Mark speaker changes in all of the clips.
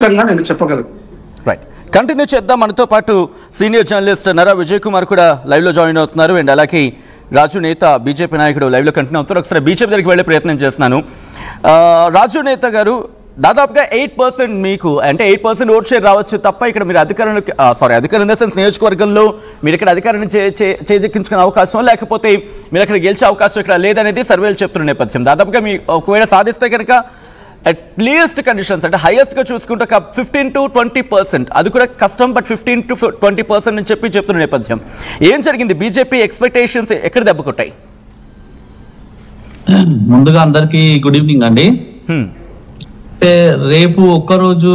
Speaker 1: నేను చెప్పగలను.
Speaker 2: Right, continue చేద్దాం. మనతో పాటు సీనియర్ జర్నలిస్ట్ నరా విజయ్ కుమార్ కూడా లైవ్ లో జాయిన్ అవుతున్నారు. అండ్ అలాగే రాజు నేత బీజేపీ నాయకుడు లైవ్ లో కంటిన్యూ అవుతారు. ఒకసారి బీజేపీ దగ్గరికి వెళ్ళే ప్రయత్నం చేస్తున్నాను. రాజు నేత గారు, దాదాపుగా 8% మీకు అంటే 8% ఓట్ షేర్ రావచ్చు తప్ప ఇక్కడ మీరు అధికారం ఇన్ ద సెన్స్ నియోజకవర్గంలో మీరు ఇక్కడ అధికారాన్ని చేజెక్కించుకునే అవకాశం లేకపోతే మీరు అక్కడ గెలిచే అవకాశం ఇక్కడ లేదనేది సర్వేలు చెప్తున్న నేపథ్యం. దాదాపుగా మీ ఒకవేళ సాధిస్తే కనుక అట్లీస్ట్ కండిషన్స్ అంటే హైయెస్ట్గా చూసుకుంటే 15 to 20%, అది కూడా కష్టం, బట్ 15 to 20% అని చెప్తున్న నేపథ్యం. ఏం జరిగింది? బీజేపీ ఎక్స్పెక్టేషన్స్ ఎక్కడ దెబ్బకొట్టాయి?
Speaker 3: ముందుగా అందరికి గుడ్ ఈవినింగ్ అండి. రేపు ఒక్కరోజు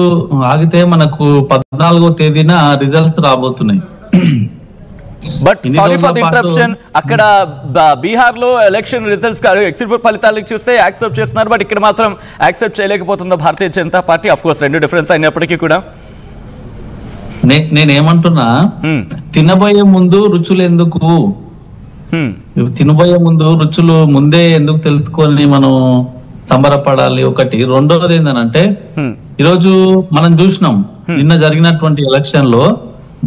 Speaker 3: ఆగితే మనకు 14వ తేదీన రిజల్ట్స్ రాబోతున్నాయి.
Speaker 2: But sorry for the interruption, అక్కడ బీహార్ లో ఎలక్షన్ రిజల్ట్స్ ఎగ్జిట్ పోల్ ఫలితాలకు చూస్తే యాక్సెప్ట్ చేస్తున్నారు, బట్ ఇక్కడ మాత్రం యాక్సెప్ట్ చేయలేకపోతుందో Bharatiya Janata party. Of course రెండు డిఫరెన్స్ అయినప్పటికీ కూడా
Speaker 3: నేనేమంటున్నా, తినబోయే ముందు రుచులు ఎందుకు, తినబోయే ముందు రుచులు ముందే ఎందుకు తెలుసుకొని మనం సంబరపడాలి? ఒకటి. రెండవది ఏంటంటే ఈరోజు మనం చూసినాం నిన్న జరిగినటువంటి ఎలక్షన్ లో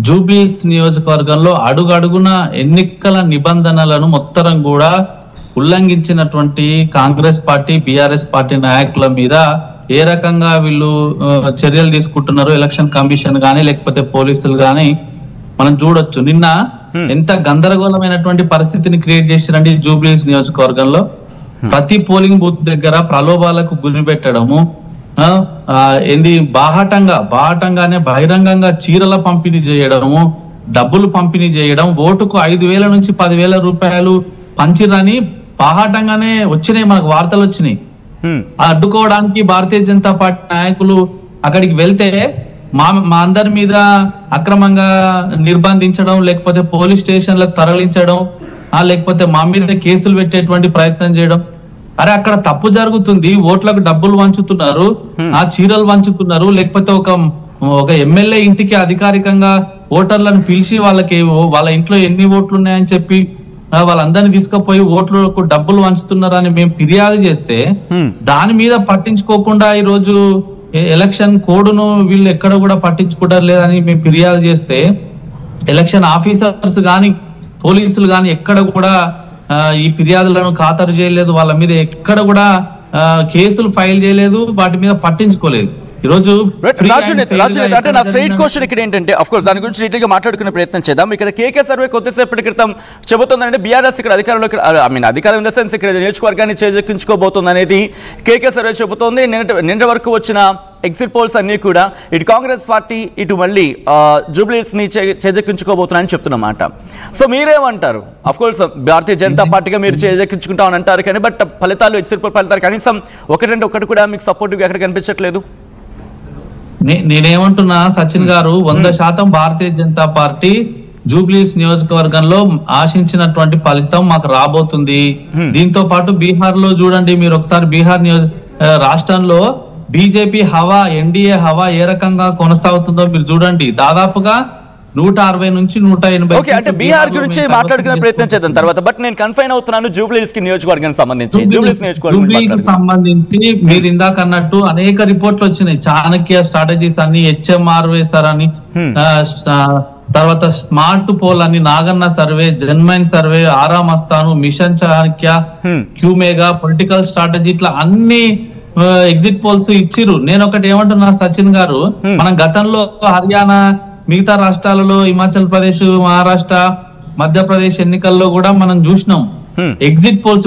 Speaker 3: జూబ్లీహిల్స్ నియోజకవర్గంలో అడుగడుగున ఎన్నికల నిబంధనలను మొత్తం కూడా ఉల్లంఘించినటువంటి కాంగ్రెస్ పార్టీ బీఆర్ఎస్ పార్టీ నాయకుల మీద ఏ రకంగా వీళ్ళు చర్యలు తీసుకుంటున్నారు ఎలక్షన్ కమిషన్ గానీ లేకపోతే పోలీసులు గానీ మనం చూడొచ్చు. నిన్న ఎంత గందరగోళమైనటువంటి పరిస్థితిని క్రియేట్ చేసిరండి జూబ్లీహిల్స్ నియోజకవర్గంలో. ప్రతి పోలింగ్ బూత్ దగ్గర ప్రలోభాలకు గురి పెట్టడము, బాహటంగానే బహిరంగంగా చీరల పంపిణీ చేయడము, డబ్బులు పంపిణీ చేయడం, ఓటుకు 5,000 నుంచి 10,000 రూపాయలు పంచిరని బాహటంగానే వచ్చినాయి, మనకు వార్తలు వచ్చినాయి. అడ్డుకోవడానికి భారతీయ జనతా పార్టీ నాయకులు అక్కడికి వెళ్తే మా అందరి మీద అక్రమంగా నిర్బంధించడం, లేకపోతే పోలీస్ స్టేషన్లకు తరలించడం, లేకపోతే మా మీద కేసులు పెట్టేటువంటి ప్రయత్నం చేయడం. అరే అక్కడ తప్పు జరుగుతుంది, ఓట్లకు డబ్బులు వంచుతున్నారు, ఆ చీరలు వంచుతున్నారు, లేకపోతే ఒక ఎమ్మెల్యే ఇంటికి అధికారికంగా ఓటర్లను పిలిచి వాళ్ళ ఇంట్లో ఎన్ని ఓట్లు ఉన్నాయని చెప్పి వాళ్ళందరినీ తీసుకుపోయి ఓట్లకు డబ్బులు వంచుతున్నారు అని మేము ఫిర్యాదు చేస్తే దాని మీద పట్టించుకోకుండా ఈ రోజు ఎలక్షన్ కోడ్ను వీళ్ళు ఎక్కడ కూడా పట్టించుకుంటారు లేదని మేము ఫిర్యాదు చేస్తే ఎలక్షన్ ఆఫీసర్స్ గాని పోలీసులు గాని ఎక్కడ కూడా ఈ ఫిర్యాదులను ఖాతరు చేయలేదు, వాళ్ళ మీద ఎక్కడ కూడా కేసులు ఫైల్ చేయలేదు, వాటి మీద పట్టించుకోలేదు. ఈరోజు
Speaker 2: అంటే నా స్ట్రైట్ క్వశ్చన్ ఇక్కడ ఏంటంటే, ఆఫ్ కోర్స్ దాని గురించి డీటెయిల్ గా మాట్లాడుకునే ప్రయత్నం చేద్దాం. ఇక్కడ కేకే సర్వే కొద్దిసేపటి క్రితం చెబుతుందంటే బీఆర్ఎస్ ఇక్కడ అధికారంలో అధికారం ఇన్ ద సెన్స్ ఇక్కడ నియోజకవర్గాన్ని చేజెక్కించుకోబోతుంది అనేది కేకే సర్వే చెబుతోంది. నిన్న వరకు వచ్చిన ఎగ్జిట్ పోల్స్ అన్ని కూడా ఇటు కాంగ్రెస్ పార్టీ ఇటు మళ్ళీ జూబ్లీహిల్స్ ని చేజెక్కించుకోబోతున్నారని చెప్తున్నమాట. సో మీరేమంటారు? అఫ్ కోర్స్ భారతీయ జనతా పార్టీగా మీరు చేజెక్కించుకుంటామని అంటారు కానీ బట్ ఫలితాలు ఎగ్జిట్ పోల్ ఫలితాలు కనీసం ఒకటి కూడా మీకు సపోర్టివ్ ఎక్కడ కనిపించట్లేదు.
Speaker 3: నేనేమంటున్నా సచిన్ గారు, 100% భారతీయ జనతా పార్టీ జూబ్లీహిల్స్ నియోజకవర్గంలో ఆశించినటువంటి ఫలితం మాకు రాబోతుంది. దీంతో పాటు బీహార్ లో చూడండి, మీరు ఒకసారి బీహార్ రాష్ట్రంలో బీజేపీ హవా, ఎన్డీఏ హవా ఏ రకంగా కొనసాగుతుందో మీరు చూడండి. దాదాపుగా 160 నుంచి 180.
Speaker 2: అంటే బీహార్ గురించి మాట్లాడుకునే ప్రయత్నం చేద్దాం తర్వాత, బట్ నేను కన్ఫైన్ అవుతున్నాను జూబ్లీహిల్స్ నియోజకవర్గానికి సంబంధించి.
Speaker 3: జూబ్లీహిల్స్ సంబంధించి మీరు ఇందాక అన్నట్టు అనేక రిపోర్ట్లు వచ్చినాయి. చాణక్య స్ట్రాటజీస్ అని, హెచ్ఎంఆర్ వేసార్ అని, తర్వాత స్మార్ట్ పోల్ అని, నాగన్న సర్వే, జన్మైన్ సర్వే, ఆరామస్తాను, మిషన్ చాణక్య, క్యూమేగా, పొలిటికల్ స్ట్రాటజీ, ఇట్లా అన్ని ఎగ్జిట్ పోల్స్ ఇచ్చిరు. నేను ఒకటి ఏమంటున్నా సచిన్ గారు, మనం గతంలో హర్యానా మిగతా రాష్ట్రాలలో హిమాచల్ ప్రదేశ్, మహారాష్ట్ర, మధ్యప్రదేశ్ ఎన్నికల్లో కూడా మనం చూసినాం ఎగ్జిట్ పోల్స్.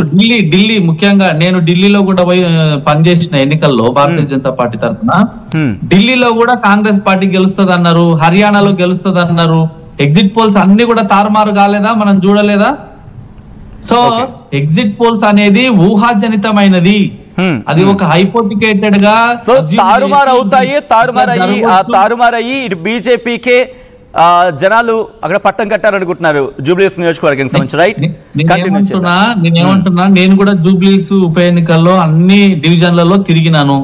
Speaker 3: ఢిల్లీ ముఖ్యంగా నేను ఢిల్లీలో కూడా పోయి పనిచేసిన ఎన్నికల్లో భారతీయ జనతా పార్టీ తరఫున. ఢిల్లీలో కూడా కాంగ్రెస్ పార్టీ గెలుస్తుంది అన్నారు, హర్యానాలో గెలుస్తుంది అన్నారు. ఎగ్జిట్ పోల్స్ అన్ని కూడా తారుమారు కాలేదా? మనం చూడలేదా? సో ఎగ్జిట్ పోల్స్ అనేది ఊహాజనితమైనది, అది ఒక హైపోథికేటెడ్ గా
Speaker 2: తారుమారయ్యి ఇటు బీజేపీకే జనాలు అక్కడ పట్టం కట్టారనుకుంటున్నారు జూబ్లీహిల్స్ నియోజకవర్గానికి సంబంధించి, రైట్?
Speaker 3: నేనేమంటున్నా, నేను కూడా జూబ్లీహిల్స్ ఉప ఎన్నికల్లో అన్ని డివిజన్లలో తిరిగినాను.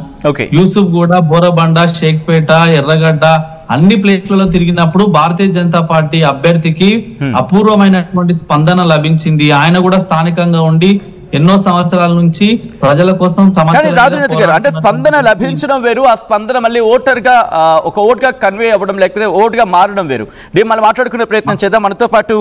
Speaker 3: యూసుఫ్ కూడా, బోరబండ, షేక్పేట, ఎర్రగడ్డ అన్ని ప్లేస్లలో తిరిగినప్పుడు భారతీయ జనతా పార్టీ అభ్యర్థికి అపూర్వమైనటువంటి స్పందన లభించింది. ఆయన కూడా స్థానికంగా ఉండి ఎన్నో సంవత్సరాల నుంచి ప్రజల కోసం
Speaker 2: కానీ రాజునేత గారు అంటే స్పందన లభించడం వేరు, ఆ స్పందన మళ్ళీ ఓటర్గా ఒక ఓటుగా కన్వే అవ్వడం లేకపోతే ఓటుగా మారడం వేరు. దీన్ని మనం మాట్లాడుకునే ప్రయత్నం చేద్దాం. మనతో పాటు